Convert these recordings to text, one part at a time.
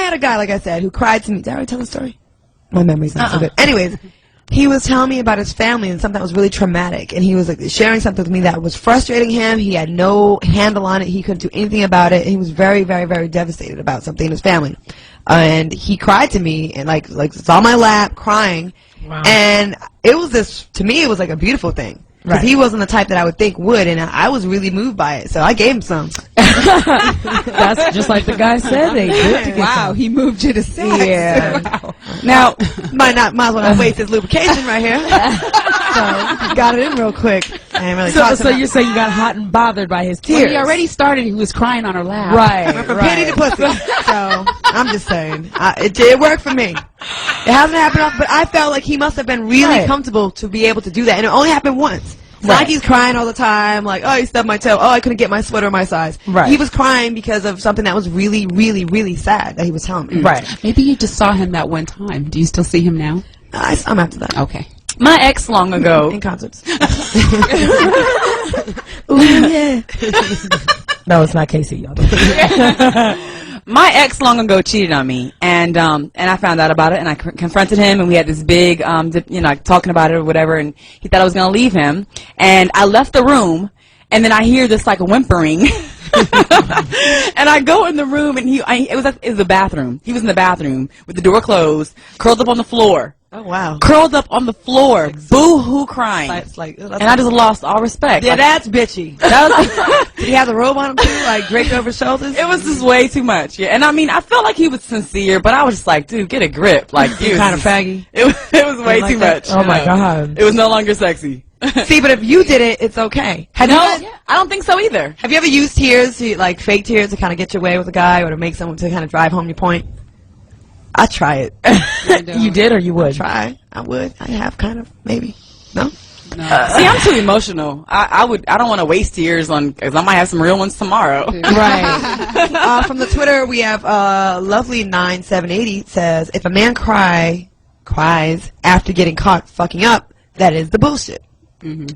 had a guy, like I said, who cried to me. Did I already tell the story? My memory's not so good. Anyways, he was telling me about his family and something that was really traumatic, and he was like sharing something with me that was frustrating him. He had no handle on it. He couldn't do anything about it. And he was very, very, very devastated about something in his family. And he cried to me and like was on my lap crying. Wow. And it was to me, it was like a beautiful thing. Because he wasn't the type that I would think would, and I was really moved by it, so I gave him some. That's just like the guy said. They did to get wow, he moved you to sex. Yeah. Wow. Now, might as well not waste his lubrication right here. So, got it in real quick. Really so you're saying you got hot and bothered by his tears? Well, he already started. He was crying on her lap. Right. Went from pity to pussy. So, I'm just saying. It worked for me. It hasn't happened often, but I felt like he must have been really comfortable to be able to do that. And it only happened once. It's not like he's crying all the time, like, oh, he stubbed my toe, oh, I couldn't get my sweater my size. Right. He was crying because of something that was really, really, really sad that he was telling me. Right. Maybe you just saw him that one time. Do you still see him now? I'm after that. Okay. My ex long ago. In concerts. Ooh, yeah. No, it's not Casey, y'all. My ex long ago cheated on me, and I found out about it, and I confronted him, and we had this big, like talking about it or whatever, and he thought I was gonna leave him, and I left the room, and then I hear this like whimpering, and I go in the room, and it was the bathroom. He was in the bathroom with the door closed, curled up on the floor. Oh, wow. Curled up on the floor, boo-hoo crying. And I just lost all respect. Yeah, that's bitchy. Did he have the robe on him, too, like draped over his shoulders? It was just way too much. Yeah, and I mean, I felt like he was sincere, but I was just like, dude, get a grip. Like, you kind of faggy. It was way too much. Oh, my God. It was no longer sexy. See, but if you did it, it's okay. I don't think so either. Have you ever used tears, like fake tears, to kind of get your way with a guy or to make someone to kind of drive home your point? I try it. You did or you would? I would. I have kind of, maybe. No? See, I'm too emotional. I don't want to waste tears because I might have some real ones tomorrow. Right. From the Twitter, we have lovely 9780 says, if a man cries after getting caught fucking up, that is the bullshit. Mm-hmm.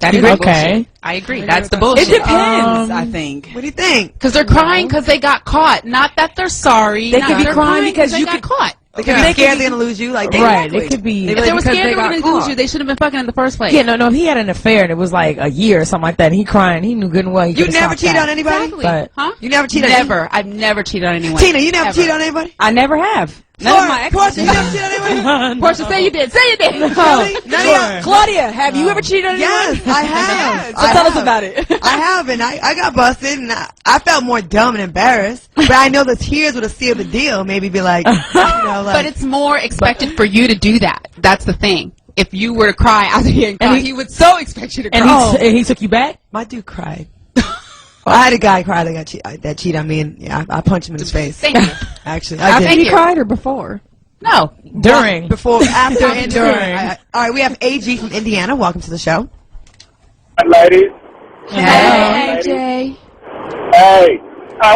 That is bullshit. I agree. That's the bullshit. It depends, I think. What do you think? Because they're crying because they got caught. Not that they're sorry. They could be crying because they got caught. They could be scared they're going to lose you. Like, right. It could be. If they were scared they were going to lose you, they should have been fucking in the first place. Yeah, no. If he had an affair and it was like a year or something like that, and he crying, he knew good and well. You never cheat on anybody? Exactly. Huh? You never cheat on anybody? Never. I've never cheated on anyone. Tina, you never cheated on anybody? I never have. Portia, you never cheated on anybody? Portia, say you did. Say you did. Really? Claudia, have you ever cheated on anyone? Yes, I have. So tell us about it. I have, and I got busted, and I felt more dumb and embarrassed. But I know the tears would have sealed the deal. Maybe be like, But it's more expected for you to do that. That's the thing. If you were to cry after getting caught, he would so expect you to cry. And he took you back? My dude cried. Well, I had a guy cry that cheated on me, and I punched him in his face. Thank you. Actually, I did. And he cried or before? No. During. Before, after, and during. All right, we have AG from Indiana. Welcome to the show. Hi, ladies. Hey, Jay. Hey.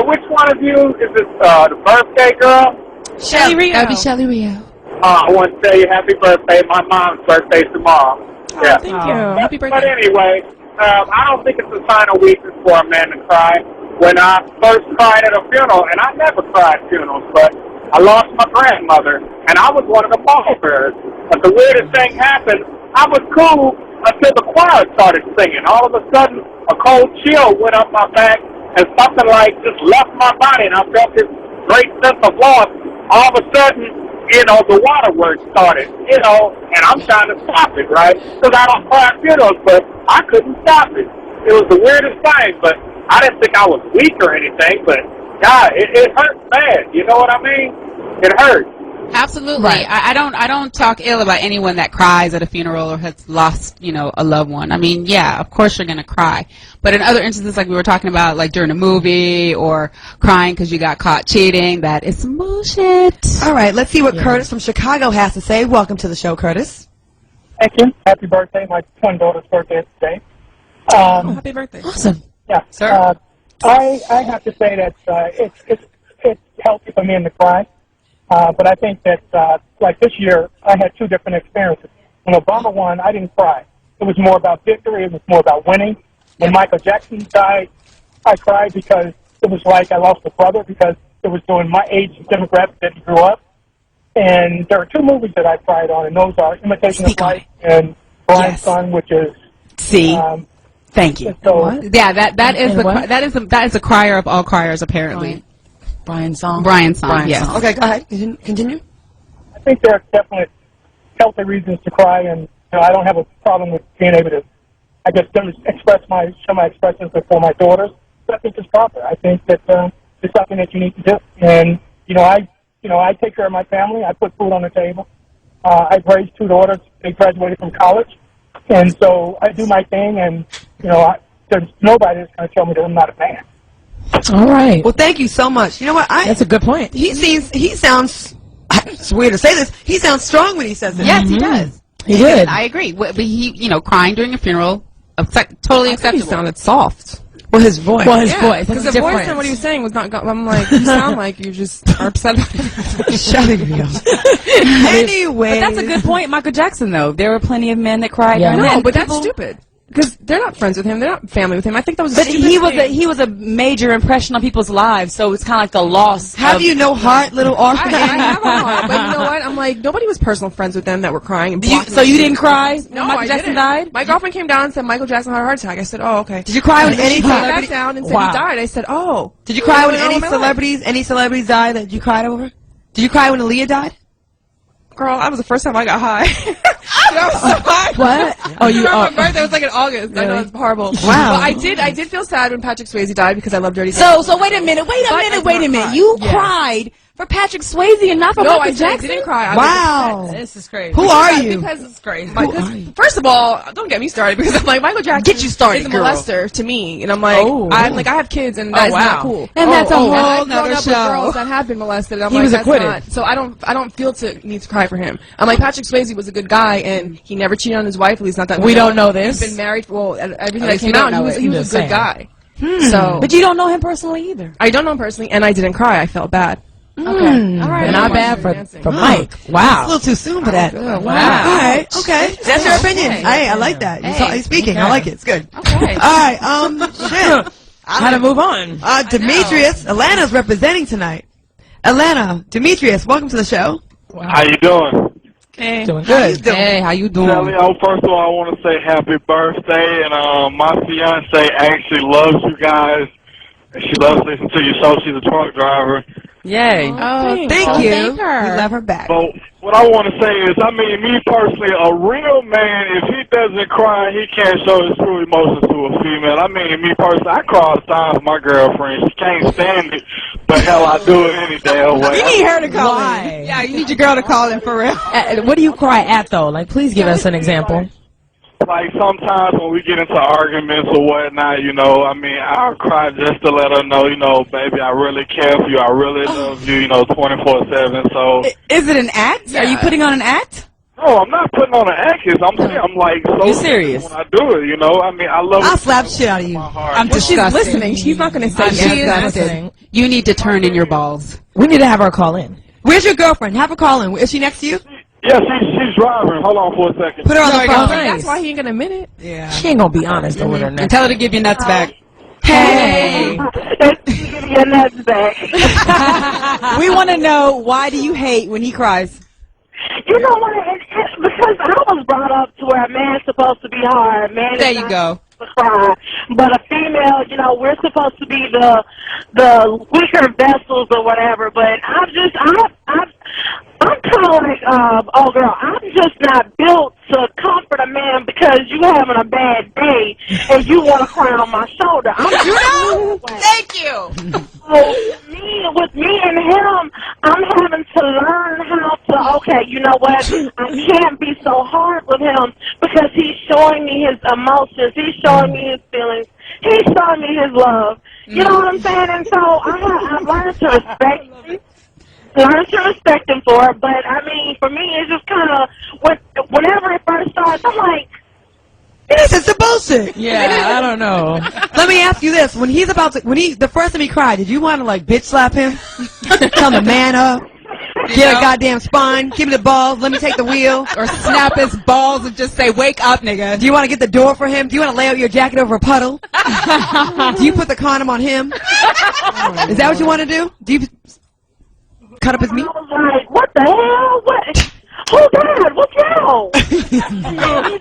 Which one of you is this, the birthday girl? Shelly Rio. That would be Shelly Rio. I want to tell you happy birthday. My mom's birthday's tomorrow. Thank you. Happy birthday. But anyway, I don't think it's a sign of weakness for a man to cry. When I first cried at a funeral, and I never cried at funerals, but I lost my grandmother, and I was one of the pallbearers. But the weirdest thing happened, I was cool until the choir started singing. All of a sudden, a cold chill went up my back, and something like just left my body, and I felt this great sense of loss. All of a sudden, the waterworks started, and I'm trying to stop it, right? Because I don't cry at funerals, but I couldn't stop it. It was the weirdest thing, but I didn't think I was weak or anything, but God, it hurts bad. You know what I mean? It hurts. Absolutely. Right. I don't talk ill about anyone that cries at a funeral or has lost, a loved one. I mean, yeah, of course you're going to cry. But in other instances, like we were talking about, like during a movie or crying because you got caught cheating, that is some bullshit. All right, let's see what Curtis from Chicago has to say. Welcome to the show, Curtis. Thank you. Happy birthday. My twin daughter's birthday is today. Happy birthday. Awesome. Yeah. Sir? I have to say that it's healthy for men to cry. But I think that, like this year, I had two different experiences. When Obama won, I didn't cry. It was more about victory. It was more about winning. When Michael Jackson died, I cried because it was like I lost a brother because it it was doing my age demographic that he grew up. And there are two movies that I cried on, and those are Imitation of Life and Brian's Son, which is Thank you. So, Yeah, that is a crier of all criers, apparently. Brian's Song. Brian's Song. Yes. Okay, go ahead. Continue. I think there are definite healthy reasons to cry, and I don't have a problem with being able to, I guess, show my expressions before my daughters. But I think it's proper. I think that it's something that you need to do. And I take care of my family. I put food on the table. I've raised two daughters. They graduated from college, and so I do my thing. And there's nobody that's going to tell me that I'm not a man. All right. Well, thank you so much. You know what? That's a good point. He sounds. It's weird to say this. He sounds strong when he says this. Yes, he does. He did. I agree. But he, crying during a funeral, totally acceptable. He sounded soft. Well, his voice. Well, his voice. Because That's the different. voice and what he was saying was not. I'm like, you sound like you just are upset about it. Shut it down. Anyway. But that's a good point, Michael Jackson, though. There were plenty of men that cried. Yeah. during that. No, but that's People- stupid. Because they're not friends with him. They're not family with him. I think that was. But he was a major impression on people's lives, so it's kind of like the loss. Have you no heart, little orphan? I have a heart, but you know what? I'm like, nobody was personal friends with them that were crying. And blocking So you them. didn't cry when No, Michael I Jackson didn't. died? My girlfriend came down and said Michael Jackson had a heart attack. I said, oh, okay. Did you cry when any She came back celebrity? down and said Wow. he died. I said, oh. Did you cry when What's going on any with my life? celebrities died that you cried over? Did you cry when Aaliyah died? Girl, that was the first time I got high. I was so high. What? Oh, you. My Oh. birthday was like in August. I know Really? it's horrible. Wow. But I did feel sad when Patrick Swayze died because I love Dirty So Dancing. wait a minute. But I did not cry. You Yeah. cried for Patrick Swayze and not for No, Michael I Jackson? didn't cry. I Wow. This is crazy. Who are you? Because it's crazy. First of all, don't get me started because I'm like Michael Jackson. Get you started, is a girl. molester to me, and I'm like, Oh. I'm like I have kids, and that's wow. not cool. And that's a whole and I've nother grown up show. with girls that have been molested. And I'm He like, was that's acquitted. not. So I don't feel need to cry for him. I'm like Patrick Swayze was a good guy, and he never cheated on his wife. At least not that We don't know He's this. been married for everything that least we came don't out. know He it. was Just a good saying. guy. So, But you don't know him personally either. I don't know him personally, and I didn't cry. I felt bad. Okay. All right. Not bad for Mike. Wow. A little too soon for that. Wow. All right. Okay. That's your opinion. Hey, I like that. He's speaking. I like it. It's good. Okay. All right. Shit. How to move on? Demetrius, Atlanta's representing tonight. Atlanta, Demetrius, welcome to the show. How you doing? Hey. Doing How you good. doing? Hey, how you doing? Shelly, first of all, I want to say happy birthday, and my fiance actually loves you guys, and she loves listening to your show. She's a truck driver. Yay. Thank you. thank her. We love her back. But what I want to say is, I mean, me personally, a real man, if he doesn't cry, he can't show his true emotions to a female. I mean, me personally, I cry all the time for my girlfriend. She can't stand it, but hell, I do it any damn way. You need her to call in. Yeah, you need your girl to call in for real. What do you cry at though? Like, please give us an example. Like, sometimes when we get into arguments or whatnot, I mean, I'll cry just to let her know, baby, I really care for you. I really love you, 24/7. So, Is it an act? Are you putting on an act? no, I'm not putting on an act. I'm saying I'm like so You serious? when I do it, I mean, I love I'll it slap the shit out of you. from my heart. I'm She's disgusted. listening. She's not going to say She yes. is listening. You need to turn in your balls. We need to have her call in. Where's your girlfriend? Have her call in. Is she next to you? Yeah, she's driving. Hold on for a second. Put her on the phone. Nice. That's why he ain't going to admit it. Yeah. She ain't gonna be honest over there And next. tell her to give your nuts back. Hey. Your nuts back. We want to know, why do you hate when he cries? You know what? Because I was brought up to where a man's supposed to be hard. Man is There you not go. supposed to cry. But a female, we're supposed to be the weaker vessels or whatever. But I'm kind of like, oh girl, I'm just not built to comfort a man because you having a bad day and you want to cry on my shoulder. Thank you. So with me and him, I'm having to learn how to, okay, you know what, I can't be so hard with him because he's showing me his emotions, he's showing me his feelings, he's showing me his love. You know what I'm saying? And so I've learned to respect him. For it, but I mean, for me, it's just kind of whenever it first starts, I'm like, This is the bullshit. Yeah, I don't know. Let me ask you this: the first time he cried, did you want to like bitch slap him, tell him to man up, get a goddamn spine, give me the balls, let me take the wheel, Or snap his balls and just say, wake up, nigga. do you want to get the door for him? Do you want to lay out your jacket over a puddle? Do you put the condom on him? Is that what you want to do? Do you cut up his meat? I was like, what the hell? What? Who died? What's wrong?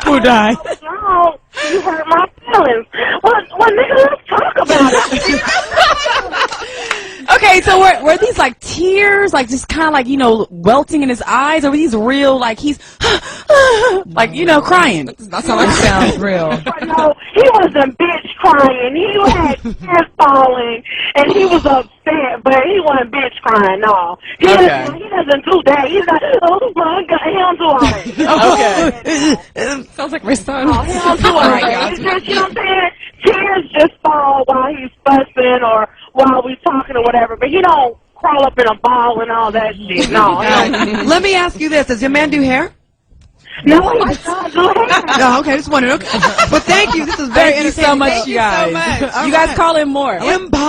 Who died? What's wrong? You hurt my feelings. Well, nigga, let's talk about it. Okay, so were these like tears, like just kind of like, welting in his eyes, or were these real, like he's like, crying? Does not sound like Sounds real. No, he wasn't bitch crying. He had tears falling, and he was upset, but he wasn't bitch crying. No, he doesn't do that. He's like, oh my God, he don't do all that. Okay. Sounds like my son. No, he don't do all that. It's just, you know what I'm saying? Tears just fall while he's fussing or while we talking or whatever, but he don't crawl up in a ball and all that shit. No. Let me ask you this: does your man do hair? No, he don't do hair. No, okay, just wondering. Okay, but thank you. This is very Thank you so much, you guys. Thank you so much. You guys call in more. Impossible.